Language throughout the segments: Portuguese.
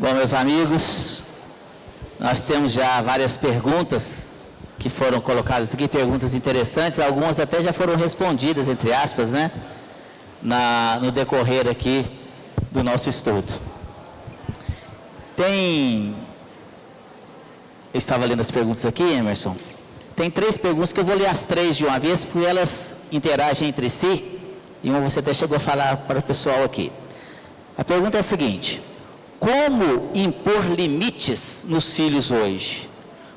Bom, meus amigos, nós temos já várias perguntas que foram colocadas aqui, perguntas interessantes, algumas até já foram respondidas, entre aspas, né, no decorrer aqui do nosso estudo. Eu estava lendo as perguntas aqui, Emerson, tem 3 perguntas que eu vou ler as 3 de uma vez, porque elas interagem entre si, e uma você até chegou a falar para o pessoal aqui. A pergunta é a seguinte: como impor limites nos filhos hoje?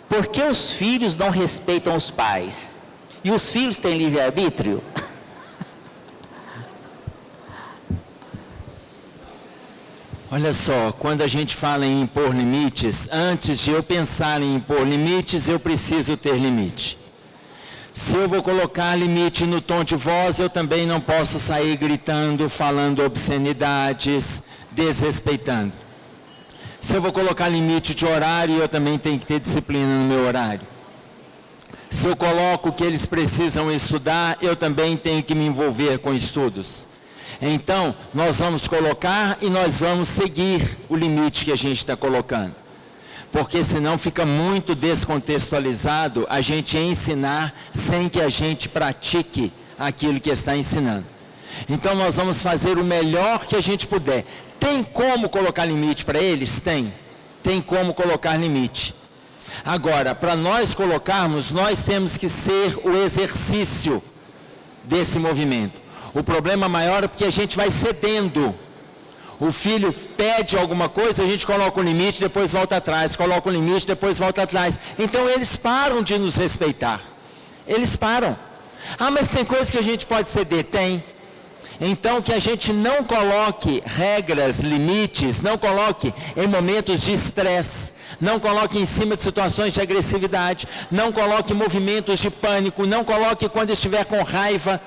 Por que os filhos não respeitam os pais? E os filhos têm livre-arbítrio? Olha só, quando a gente fala em impor limites, antes de eu pensar em impor limites, eu preciso ter limite. Se eu vou colocar limite no tom de voz, eu também não posso sair gritando, falando obscenidades, desrespeitando. Se eu vou colocar limite de horário, eu também tenho que ter disciplina no meu horário. Se eu coloco que eles precisam estudar, eu também tenho que me envolver com estudos. Então, nós vamos colocar e nós vamos seguir o limite que a gente está colocando. Porque senão fica muito descontextualizado a gente ensinar sem que a gente pratique aquilo que está ensinando. Então nós vamos fazer o melhor que a gente puder. Tem como colocar limite para eles? Tem como colocar limite. Agora, para nós colocarmos, nós temos que ser o exercício desse movimento. O problema maior é porque a gente vai cedendo. O filho pede alguma coisa, a gente coloca um limite, depois volta atrás, coloca um limite, depois volta atrás. Então eles param de nos respeitar. Eles param. Ah, mas tem coisa que a gente pode ceder? Tem. Então que a gente não coloque regras, limites, não coloque em momentos de estresse, não coloque em cima de situações de agressividade, não coloque movimentos de pânico, não coloque quando estiver com raiva.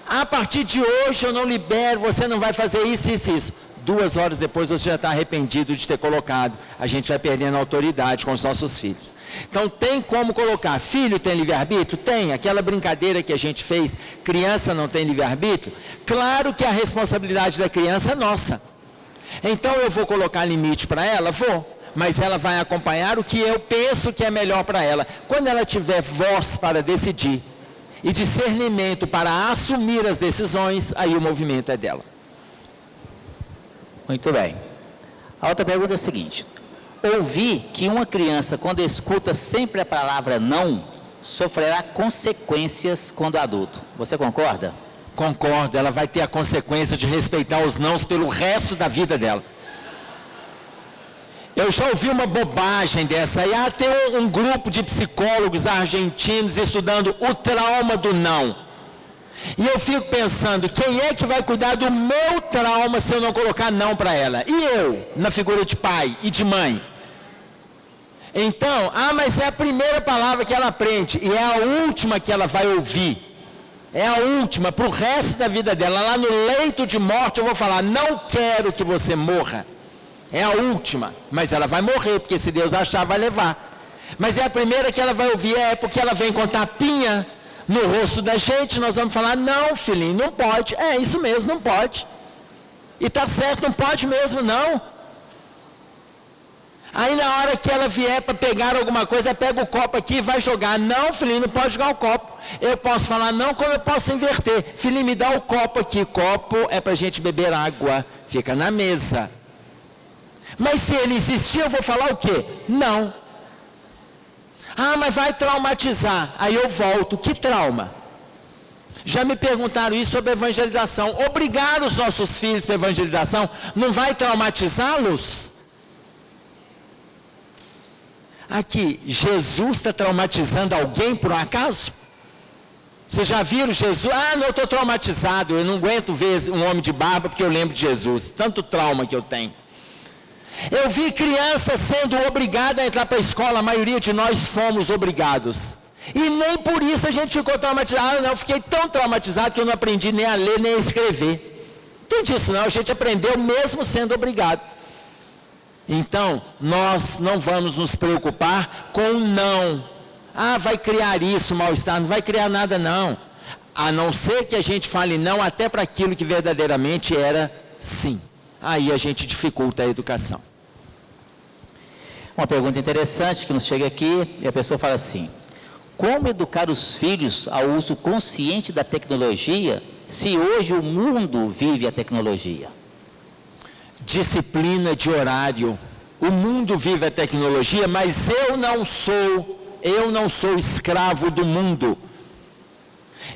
A partir de hoje eu não libero, você não vai fazer isso, isso, isso. 2 horas depois você já está arrependido de ter colocado. A gente vai perdendo a autoridade com os nossos filhos. Então tem como colocar. Filho tem livre-arbítrio? Tem. Aquela brincadeira que a gente fez, criança não tem livre-arbítrio? Claro que a responsabilidade da criança é nossa. Então eu vou colocar limite para ela? Vou. Mas ela vai acompanhar o que eu penso que é melhor para ela. Quando ela tiver voz para decidir e discernimento para assumir as decisões, aí o movimento é dela. Muito bem. A outra pergunta é a seguinte: ouvi que uma criança, quando escuta sempre a palavra não, sofrerá consequências quando adulto. Você concorda? Concordo, ela vai ter a consequência de respeitar os nãos pelo resto da vida dela. Eu já ouvi uma bobagem dessa aí. Tem um grupo de psicólogos argentinos estudando o trauma do não. E eu fico pensando, quem é que vai cuidar do meu trauma se eu não colocar não para ela? E eu, na figura de pai e de mãe? Então, mas é a primeira palavra que ela aprende, e é a última que ela vai ouvir. É a última, para o resto da vida dela. Lá no leito de morte eu vou falar, não quero que você morra. É a última, mas ela vai morrer, porque se Deus achar, vai levar. Mas é a primeira que ela vai ouvir, porque ela vem com tapinha no rosto da gente, nós vamos falar, não filhinho, não pode, é isso mesmo, não pode, e está certo, não pode mesmo, não. Aí na hora que ela vier para pegar alguma coisa, pega o copo aqui e vai jogar, não filhinho, não pode jogar o copo. Eu posso falar não, como eu posso inverter, filhinho, me dá o copo aqui, copo é para a gente beber água, fica na mesa. Mas se ele insistir, eu vou falar o quê? Não. Mas vai traumatizar. Aí eu volto. Que trauma? Já me perguntaram isso sobre evangelização. Obrigar os nossos filhos para evangelização não vai traumatizá-los? Aqui, Jesus está traumatizando alguém por um acaso? Vocês já viram Jesus? Não, eu estou traumatizado. Eu não aguento ver um homem de barba porque eu lembro de Jesus. Tanto trauma que eu tenho. Eu vi crianças sendo obrigadas a entrar para a escola, a maioria de nós fomos obrigados. E nem por isso a gente ficou traumatizado. Não, eu fiquei tão traumatizado que eu não aprendi nem a ler, nem a escrever. Não tem disso não, a gente aprendeu mesmo sendo obrigado. Então, nós não vamos nos preocupar com o não. Vai criar isso, mal-estar, não vai criar nada não. A não ser que a gente fale não até para aquilo que verdadeiramente era sim. Aí a gente dificulta a educação. Uma pergunta interessante que nos chega aqui, e a pessoa fala assim: como educar os filhos ao uso consciente da tecnologia, se hoje o mundo vive a tecnologia? Disciplina de horário. O mundo vive a tecnologia, mas eu não sou escravo do mundo.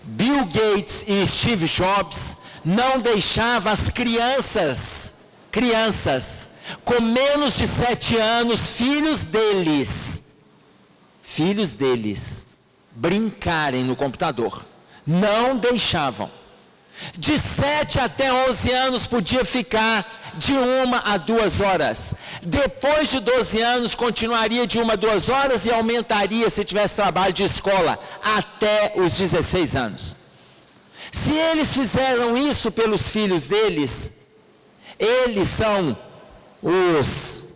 Bill Gates e Steve Jobs não deixavam as crianças com menos de 7 anos, filhos deles, brincarem no computador. Não deixavam. De 7 até 11 anos podia ficar de 1 a 2 horas. Depois de 12 anos continuaria de 1 a 2 horas e aumentaria se tivesse trabalho de escola até os 16 anos. Se eles fizeram isso pelos filhos deles, eles são os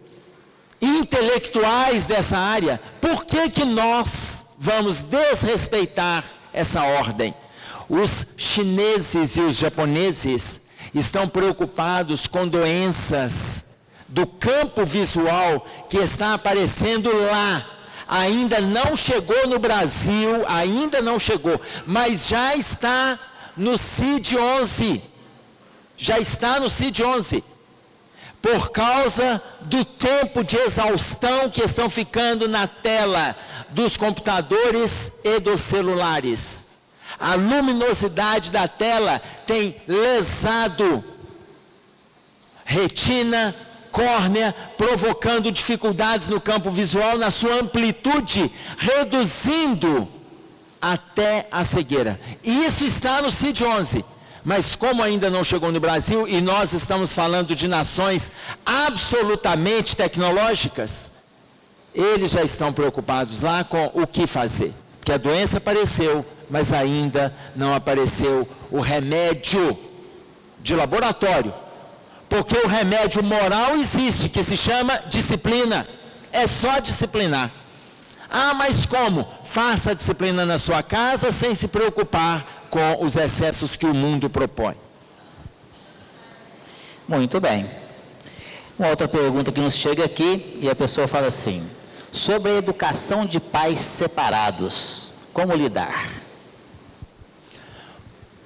intelectuais dessa área. Por que nós vamos desrespeitar essa ordem? Os chineses e os japoneses estão preocupados com doenças do campo visual que está aparecendo lá. Ainda não chegou no Brasil, mas já está no CID-11. Por causa do tempo de exaustão que estão ficando na tela dos computadores e dos celulares. A luminosidade da tela tem lesado retina, córnea, provocando dificuldades no campo visual na sua amplitude, reduzindo até a cegueira. Isso está no CID-11. Mas como ainda não chegou no Brasil, e nós estamos falando de nações absolutamente tecnológicas, eles já estão preocupados lá com o que fazer. Porque a doença apareceu, mas ainda não apareceu o remédio de laboratório. Porque o remédio moral existe, que se chama disciplina. É só disciplinar. Ah, mas como? Faça a disciplina na sua casa sem se preocupar com os excessos que o mundo propõe. Muito bem. Uma outra pergunta que nos chega aqui, e a pessoa fala assim: sobre a educação de pais separados, como lidar?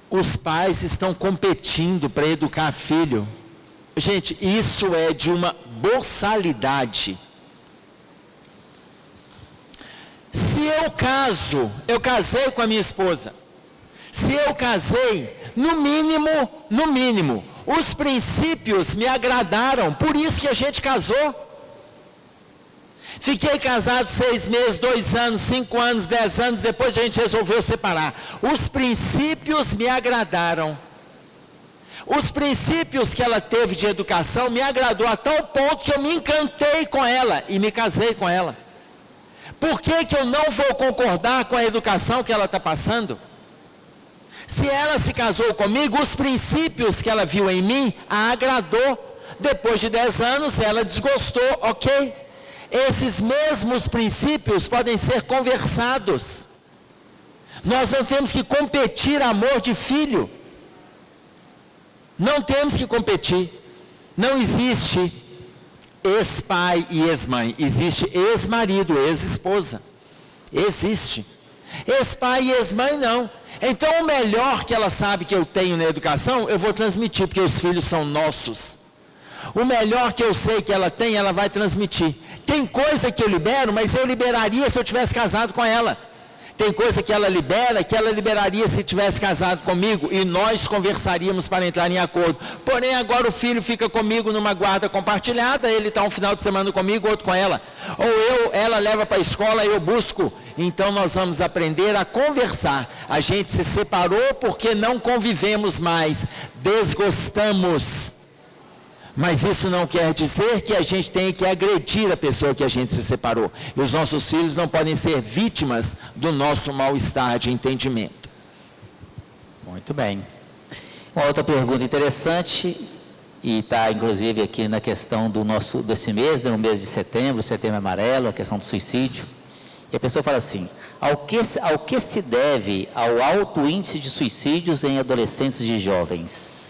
Os pais estão competindo para educar filho. Gente, isso é de uma boçalidade. Se eu casei com a minha esposa. Se eu casei, no mínimo, os princípios me agradaram, por isso que a gente casou. Fiquei casado 6 meses, 2 anos, 5 anos, 10 anos, depois a gente resolveu separar. Os princípios me agradaram. Os princípios que ela teve de educação me agradou a tal ponto que eu me encantei com ela e me casei com ela. Por que eu não vou concordar com a educação que ela está passando? Se ela se casou comigo, os princípios que ela viu em mim a agradou. Depois de 10 anos ela desgostou, ok? Esses mesmos princípios podem ser conversados. Nós não temos que competir amor de filho. Não temos que competir. Não existe ex-pai e ex-mãe. Existe ex-marido, ex-esposa. Existe. Ex-pai e ex-mãe não. Então o melhor que ela sabe que eu tenho na educação, eu vou transmitir, porque os filhos são nossos. O melhor que eu sei que ela tem, ela vai transmitir. Tem coisa que eu libero, mas eu liberaria se eu tivesse casado com ela. Tem coisa que ela libera, que ela liberaria se tivesse casado comigo, e nós conversaríamos para entrar em acordo. Porém, agora o filho fica comigo numa guarda compartilhada, ele está um final de semana comigo, outro com ela. Ou ela leva para a escola, eu busco. Então nós vamos aprender a conversar. A gente se separou porque não convivemos mais, desgostamos. Mas isso não quer dizer que a gente tem que agredir a pessoa que a gente se separou. E os nossos filhos não podem ser vítimas do nosso mal-estar de entendimento. Muito bem. Uma outra pergunta interessante, e está inclusive aqui na questão desse mês, no mês de setembro amarelo, a questão do suicídio. E a pessoa fala assim: ao que se deve ao alto índice de suicídios em adolescentes e jovens?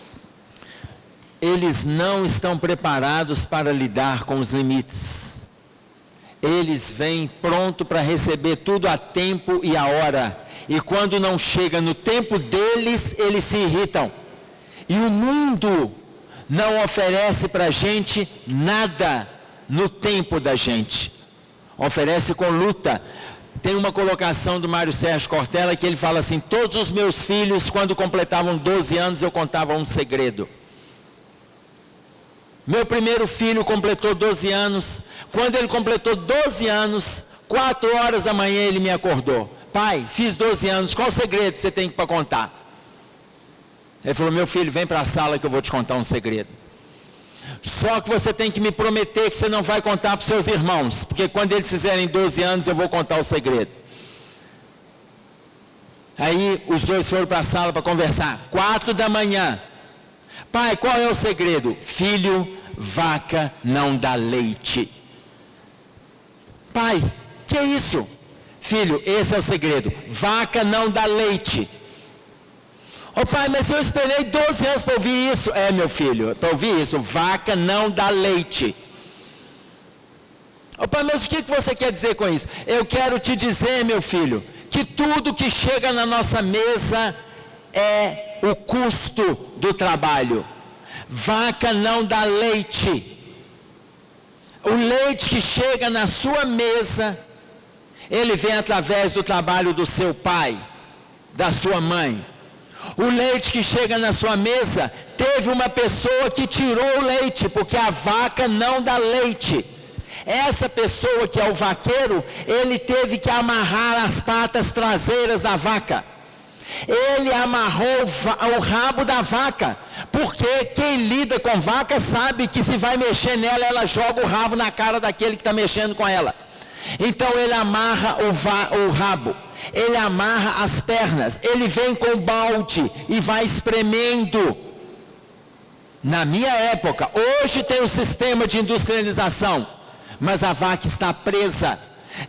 Eles não estão preparados para lidar com os limites. eles vêm pronto para receber tudo a tempo e a hora. E quando não chega no tempo deles, eles se irritam. E o mundo não oferece para a gente nada no tempo da gente. Oferece com luta. Tem uma colocação do Mário Sérgio Cortella que ele fala assim: todos os meus filhos, quando completavam 12 anos, eu contava um segredo. Meu primeiro filho completou 12 anos. Quando ele completou 12 anos, 4 horas da manhã ele me acordou. Pai, fiz 12 anos, qual segredo você tem para contar? Ele falou: meu filho, vem para a sala que eu vou te contar um segredo. Só que você tem que me prometer que você não vai contar para os seus irmãos, porque quando eles fizerem 12 anos eu vou contar o segredo. Aí os dois foram para a sala para conversar. 4 da manhã. Pai, qual é o segredo? Filho, vaca não dá leite. Pai, que é isso? Filho, esse é o segredo. Vaca não dá leite. Ô pai, mas eu esperei 12 anos para ouvir isso. É, meu filho, para ouvir isso, vaca não dá leite. Ô pai, mas o que você quer dizer com isso? Eu quero te dizer, meu filho, que tudo que chega na nossa mesa é o custo do trabalho. Vaca não dá leite. O leite que chega na sua mesa, ele vem através do trabalho do seu pai, da sua mãe. O leite que chega na sua mesa, teve uma pessoa que tirou o leite, porque a vaca não dá leite. Essa pessoa que é o vaqueiro, ele teve que amarrar as patas traseiras da vaca. Ele amarrou o rabo da vaca, porque quem lida com vaca sabe que se vai mexer nela, ela joga o rabo na cara daquele que está mexendo com ela. Então ele amarra o rabo, ele amarra as pernas, ele vem com o balde e vai espremendo. Na minha época, hoje tem um sistema de industrialização, mas a vaca está presa.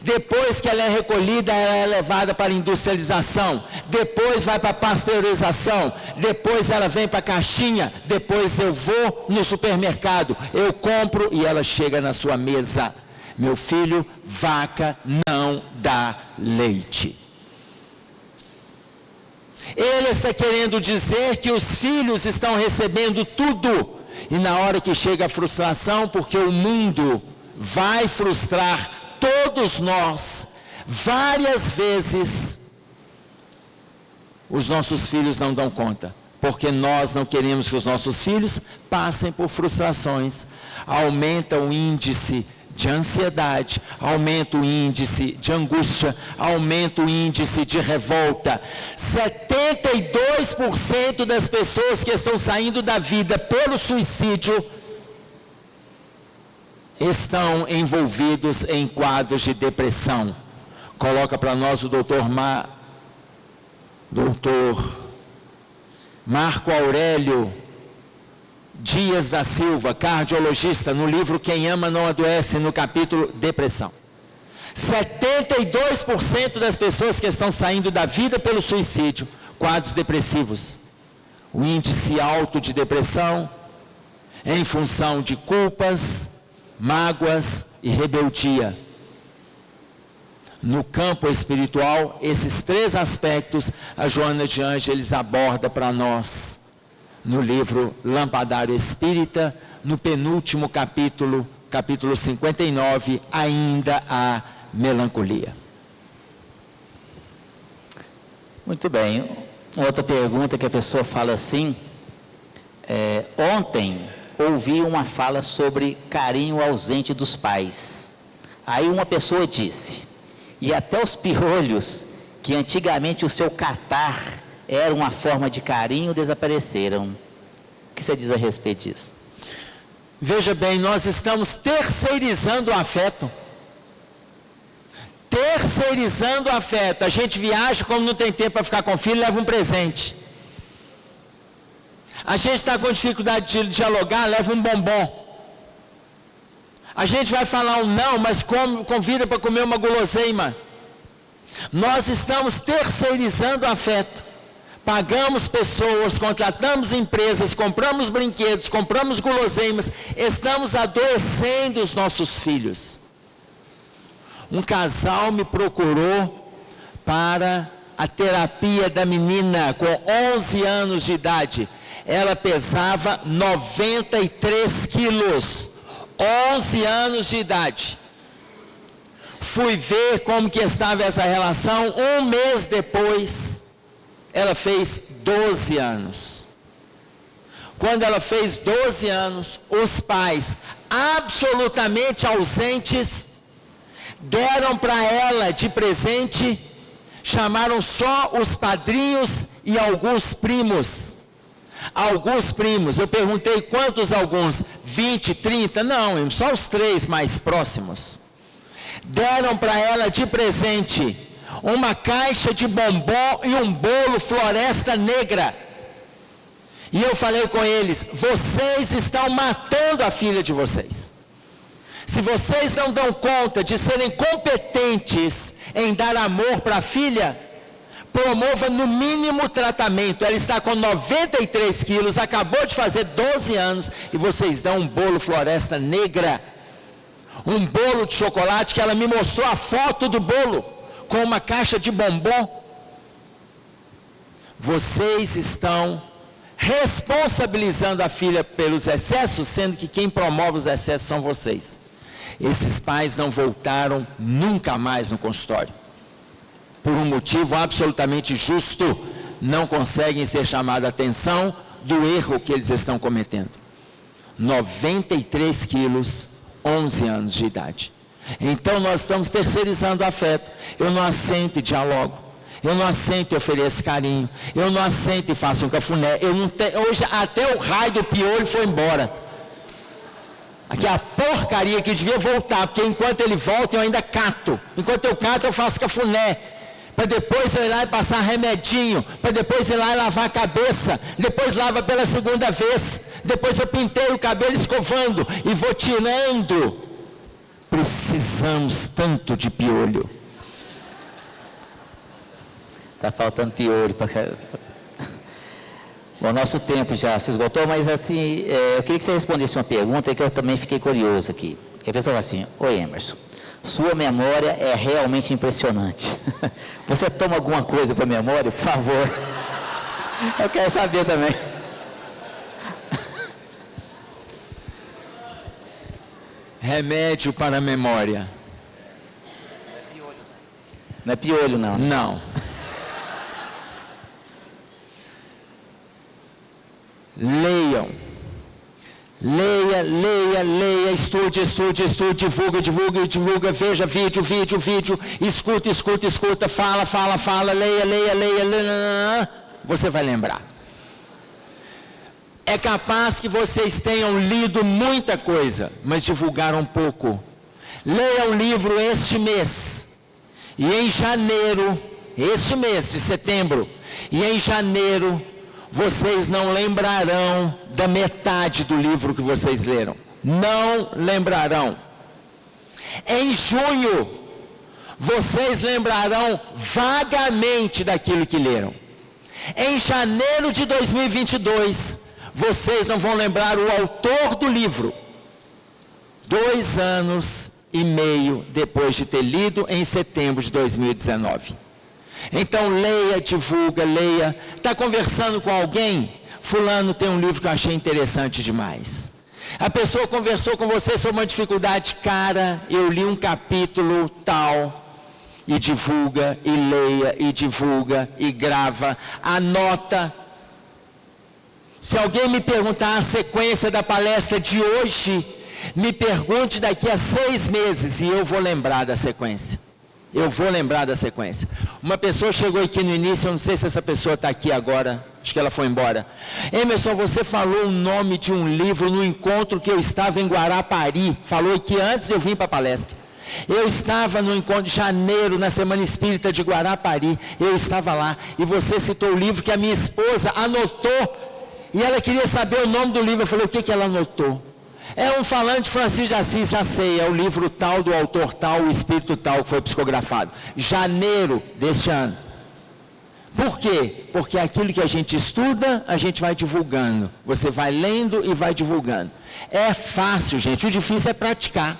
Depois que ela é recolhida, ela é levada para a industrialização, depois vai para a pasteurização, depois ela vem para a caixinha, depois eu vou no supermercado, eu compro e ela chega na sua mesa. Meu filho, vaca não dá leite. Ele está querendo dizer que os filhos estão recebendo tudo, e na hora que chega a frustração, porque o mundo vai frustrar todos nós, várias vezes, os nossos filhos não dão conta, porque nós não queremos que os nossos filhos passem por frustrações. Aumenta o índice de ansiedade, aumenta o índice de angústia, aumenta o índice de revolta. 72% das pessoas que estão saindo da vida pelo suicídio estão envolvidos em quadros de depressão. Coloca para nós o doutor Marco Aurélio Dias da Silva, cardiologista, no livro Quem Ama Não Adoece, no capítulo Depressão. 72% das pessoas que estão saindo da vida pelo suicídio, quadros depressivos. O índice alto de depressão em função de culpas, mágoas e rebeldia. No campo espiritual, esses 3 aspectos a Joana de Ângeles aborda para nós no livro Lampadário Espírita, no penúltimo capítulo, capítulo 59, ainda há melancolia. Muito bem. Outra pergunta que a pessoa fala assim, ontem ouvi uma fala sobre carinho ausente dos pais. Aí uma pessoa disse, e até os piolhos, que antigamente o seu catar era uma forma de carinho, desapareceram. O que você diz a respeito disso? Veja bem, nós estamos terceirizando o afeto. Terceirizando o afeto. A gente viaja, como não tem tempo para ficar com o filho, leva um presente. A gente está com dificuldade de dialogar, leva um bombom. A gente vai falar um não, mas convida para comer uma guloseima. Nós estamos terceirizando o afeto. Pagamos pessoas, contratamos empresas, compramos brinquedos, compramos guloseimas, estamos adoecendo os nossos filhos. Um casal me procurou para a terapia da menina com 11 anos de idade. Ela pesava 93 quilos, 11 anos de idade. Fui ver como que estava essa relação. Um mês depois, ela fez 12 anos. Quando ela fez 12 anos, os pais, absolutamente ausentes, deram para ela de presente, chamaram só os padrinhos e alguns primos. Alguns primos, eu perguntei quantos alguns? 20, 30? Não, só os 3 mais próximos. Deram para ela de presente uma caixa de bombom e um bolo Floresta Negra. E eu falei com eles: vocês estão matando a filha de vocês. Se vocês não dão conta de serem competentes em dar amor para a filha, promova no mínimo tratamento. Ela está com 93 quilos, acabou de fazer 12 anos, e vocês dão um bolo Floresta Negra, um bolo de chocolate, que ela me mostrou a foto do bolo, com uma caixa de bombom. Vocês estão responsabilizando a filha pelos excessos, sendo que quem promove os excessos são vocês. Esses pais não voltaram nunca mais no consultório. Por um motivo absolutamente justo, não conseguem ser chamados a atenção do erro que eles estão cometendo. 93 quilos, 11 anos de idade. Então nós estamos terceirizando o afeto. Eu não assento e dialogo. Eu não assento e ofereço carinho. Eu não assento e faço um cafuné. Hoje até o raio do piolho foi embora. Aqui é a porcaria que devia voltar, porque enquanto ele volta eu ainda cato. Enquanto eu cato eu faço cafuné. Para depois eu ir lá e passar remedinho, para depois ir lá e lavar a cabeça, depois lava pela segunda vez, depois eu pintei o cabelo escovando e vou tirando. Precisamos tanto de piolho. Está faltando piolho para... Bom, nosso tempo já se esgotou, mas assim, eu queria que você respondesse uma pergunta que eu também fiquei curioso aqui. A pessoa fala assim: oi Emerson, sua memória é realmente impressionante. Você toma alguma coisa para memória, por favor? Eu quero saber também. Remédio para a memória. Não é piolho, não. Não. Leiam. Leia, estude, divulga, veja vídeo, escuta, fala, leia, você vai lembrar. É capaz que vocês tenham lido muita coisa, mas divulgaram pouco. Leia o livro este mês, e em janeiro, este mês de setembro, e em janeiro, vocês não lembrarão da metade do livro que vocês leram. Não lembrarão. Em junho, vocês lembrarão vagamente daquilo que leram. Em janeiro de 2022, vocês não vão lembrar o autor do livro. 2 anos e meio depois de ter lido em setembro de 2019. Então leia, divulga, leia. Está conversando com alguém? Fulano tem um livro que eu achei interessante demais. A pessoa conversou com você sobre uma dificuldade. Cara, eu li um capítulo tal. E divulga, e leia, e divulga, e grava, anota. Se alguém me perguntar a sequência da palestra de hoje, me pergunte daqui a 6 meses e eu vou lembrar da sequência. Uma pessoa chegou aqui no início, eu não sei se essa pessoa está aqui agora, acho que ela foi embora. Emerson, você falou o nome de um livro no encontro que eu estava em Guarapari, falou que antes eu vim para a palestra. Eu estava no encontro de janeiro, na Semana Espírita de Guarapari, eu estava lá, e você citou o livro que a minha esposa anotou, e ela queria saber o nome do livro. Eu falei: o que ela anotou? É um falante de Francisco de Assis, já sei, é o livro tal, do autor tal, o espírito tal, que foi psicografado. Janeiro deste ano. Por quê? Porque aquilo que a gente estuda, a gente vai divulgando. Você vai lendo e vai divulgando. É fácil, gente, o difícil é praticar.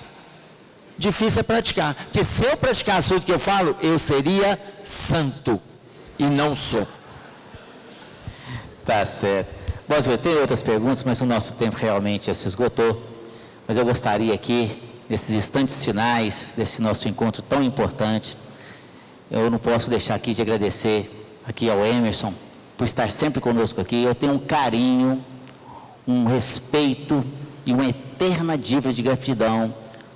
Difícil é praticar. Porque se eu praticasse tudo que eu falo, eu seria santo. E não sou. Tá certo. Bom, eu tenho outras perguntas, mas o nosso tempo realmente já se esgotou. Mas eu gostaria aqui, nesses instantes finais desse nosso encontro tão importante, eu não posso deixar aqui de agradecer aqui ao Emerson por estar sempre conosco aqui. Eu tenho um carinho, um respeito e uma eterna dívida de gratidão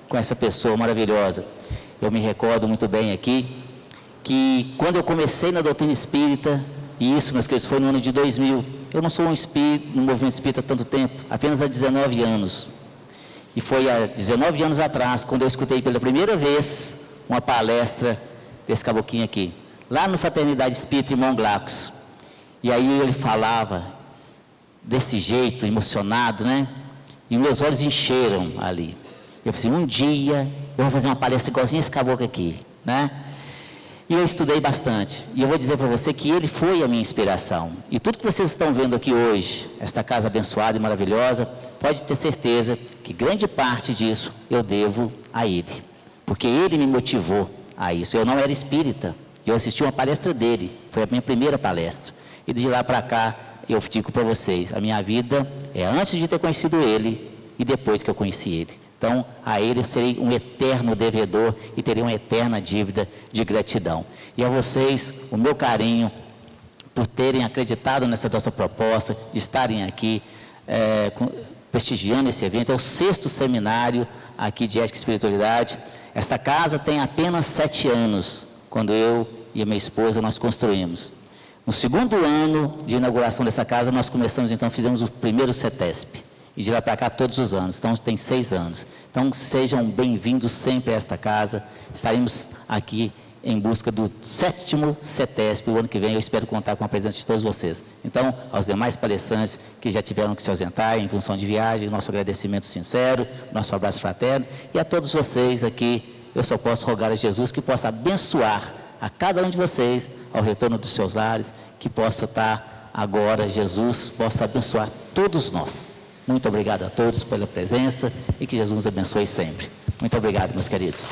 com essa pessoa maravilhosa. Eu me recordo muito bem aqui que quando eu comecei na doutrina espírita, e isso, meus queridos, foi no ano de 2000, eu não sou um espírita, no movimento espírita há tanto tempo, apenas há 19 anos. E foi há 19 anos atrás, quando eu escutei pela primeira vez uma palestra desse caboclinho aqui, lá no Fraternidade Espírita Irmão Glaucus. E aí ele falava desse jeito, emocionado, né? E meus olhos encheram ali. Eu falei assim, um dia eu vou fazer uma palestra igualzinha esse caboclo aqui, né? E eu estudei bastante. E eu vou dizer para você que ele foi a minha inspiração. E tudo que vocês estão vendo aqui hoje, esta casa abençoada e maravilhosa, pode ter certeza que grande parte disso eu devo a ele. Porque ele me motivou a isso. Eu não era espírita. Eu assisti uma palestra dele. Foi a minha primeira palestra. E de lá para cá, eu digo para vocês, a minha vida é antes de ter conhecido ele e depois que eu conheci ele. Então, a ele eu serei um eterno devedor e terei uma eterna dívida de gratidão. E a vocês, o meu carinho por terem acreditado nessa nossa proposta, de estarem aqui prestigiando esse evento. É o 6º seminário aqui de Ética e Espiritualidade. Esta casa tem apenas 7 anos, quando eu e a minha esposa nós construímos. No 2º ano de inauguração dessa casa, nós começamos, então, fizemos o primeiro CETESP. E de lá para cá todos os anos, então tem 6 anos. Então sejam bem-vindos sempre a esta casa. Estaremos aqui em busca do 7º CETESP. O ano que vem eu espero contar com a presença de todos vocês. Então, aos demais palestrantes que já tiveram que se ausentar em função de viagem, nosso agradecimento sincero, nosso abraço fraterno. E a todos vocês aqui, eu só posso rogar a Jesus que possa abençoar a cada um de vocês ao retorno dos seus lares, que possa estar agora, Jesus possa abençoar todos nós. Muito obrigado a todos pela presença e que Jesus nos abençoe sempre. Muito obrigado, meus queridos.